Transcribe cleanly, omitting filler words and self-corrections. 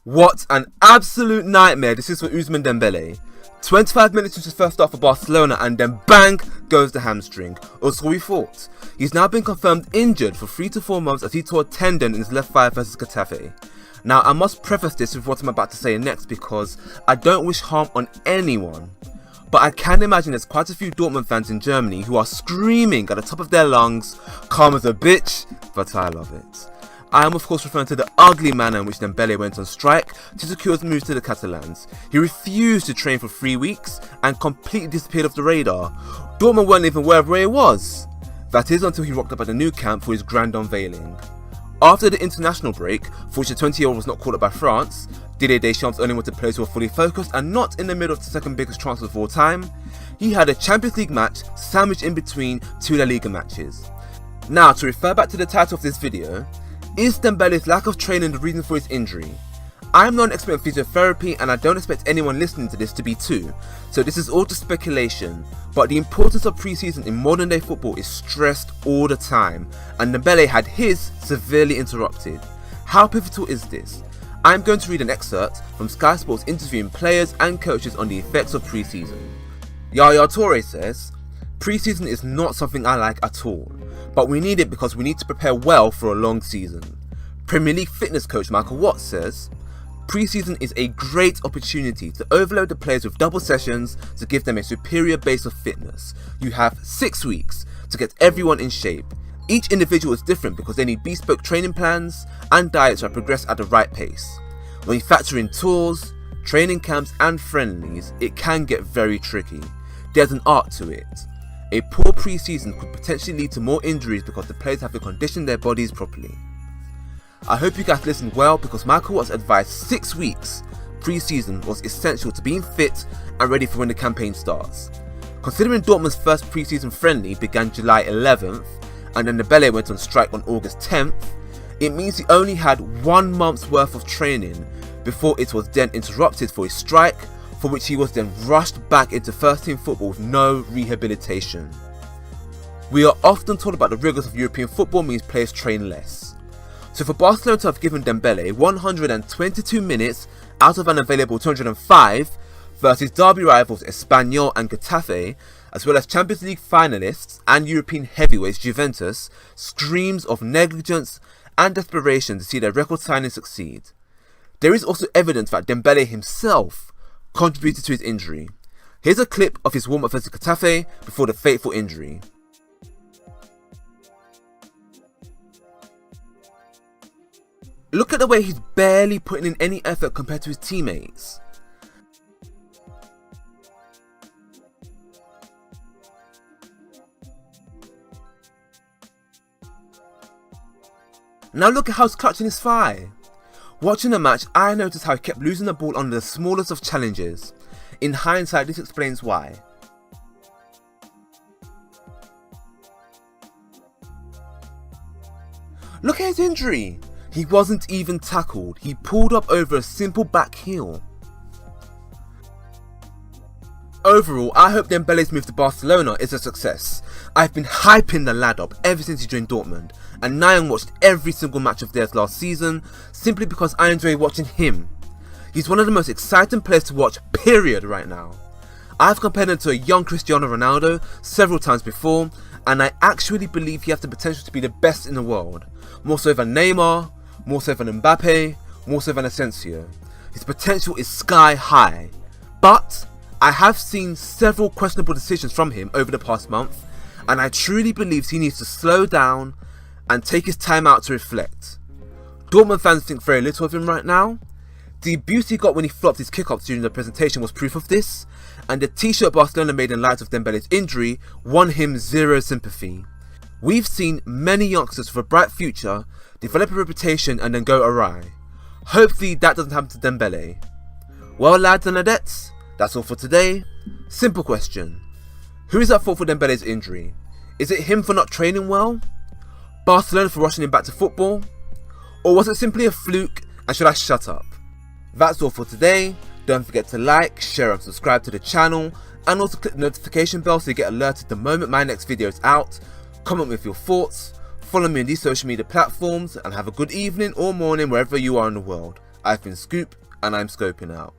What an absolute nightmare this is for Ousmane Dembele. 25 minutes into his first start for Barcelona and then bang goes the hamstring, or so we thought. He's now been confirmed injured for 3 to 4 months as he tore a tendon in his left thigh versus Getafe. Now I must preface this with what I'm about to say next because I don't wish harm on anyone. But I can imagine there's quite a few Dortmund fans in Germany who are screaming at the top of their lungs, "Calm as a bitch," but I love it. I am of course referring to the ugly manner in which Dembele went on strike to secure his move to the Catalans. He refused to train for 3 weeks and completely disappeared off the radar. Dortmund weren't even aware of where he was. That is until he rocked up at the new camp for his grand unveiling. After the international break, for which the 20-year-old was not called up by France, Didier Deschamps only wanted players who were fully focused and not in the middle of the second biggest transfer of all time, he had a Champions League match sandwiched in between 2 La Liga matches. Now to refer back to the title of this video, is Dembele's lack of training the reason for his injury? I am not an expert in physiotherapy and I don't expect anyone listening to this to be too, so this is all just speculation, but the importance of pre-season in modern day football is stressed all the time, and Dembele had his severely interrupted. How pivotal is this? I am going to read an excerpt from Sky Sports interviewing players and coaches on the effects of pre-season. Yaya Toure says, "Pre-season is not something I like at all, but we need it because we need to prepare well for a long season." Premier League fitness coach Michael Watts says, "Pre-season is a great opportunity to overload the players with double sessions to give them a superior base of fitness. You have 6 weeks to get everyone in shape. Each individual is different because they need bespoke training plans and diets that progress at the right pace. When you factor in tours, training camps and friendlies, it can get very tricky. There's an art to it. A poor pre-season could potentially lead to more injuries because the players have to condition their bodies properly." I hope you guys listened well because Michael Watts advised 6 weeks pre-season was essential to being fit and ready for when the campaign starts. Considering Dortmund's first pre-season friendly began July 11th and then Dembele went on strike on August 10th, it means he only had 1 month's worth of training before it was then interrupted for his strike, for which he was then rushed back into first team football with no rehabilitation. We are often told about the rigours of European football means players train less. So for Barcelona to have given Dembele 122 minutes out of an available 205 versus derby rivals Espanyol and Getafe, as well as Champions League finalists and European heavyweights Juventus, screams of negligence and desperation to see their record signing succeed. There is also evidence that Dembele himself contributed to his injury. Here's a clip of his warm-up versus Getafe before the fateful injury. Look at the way he's barely putting in any effort compared to his teammates. Now look at how he's clutching his thigh. Watching the match, I noticed how he kept losing the ball under the smallest of challenges. In hindsight, this explains why. Look at his injury. He wasn't even tackled. He pulled up over a simple back heel. Overall, I hope Dembele's move to Barcelona is a success. I've been hyping the lad up ever since he joined Dortmund, and now I watched every single match of theirs last season simply because I enjoy watching him. He's one of the most exciting players to watch, period, right now. I've compared him to a young Cristiano Ronaldo several times before, and I actually believe he has the potential to be the best in the world. More so than Neymar, more so than Mbappe, more so than Asensio. His potential is sky high, but I have seen several questionable decisions from him over the past month, and I truly believe he needs to slow down and take his time out to reflect. Dortmund fans think very little of him right now. The abuse he got when he flopped his kick-ups during the presentation was proof of this, and the t-shirt Barcelona made in light of Dembele's injury won him zero sympathy. We've seen many youngsters with a bright future develop a reputation and then go awry. Hopefully that doesn't happen to Dembele. Well lads and ladettes, that's all for today. Simple question. Who is at fault for Dembele's injury? Is it him for not training well? Barcelona for rushing him back to football? Or was it simply a fluke and should I shut up? That's all for today. Don't forget to like, share and subscribe to the channel, and also click the notification bell so you get alerted the moment my next video is out. Comment with your thoughts, follow me on these social media platforms, and have a good evening or morning wherever you are in the world. I've been Scoop, and I'm scoping out.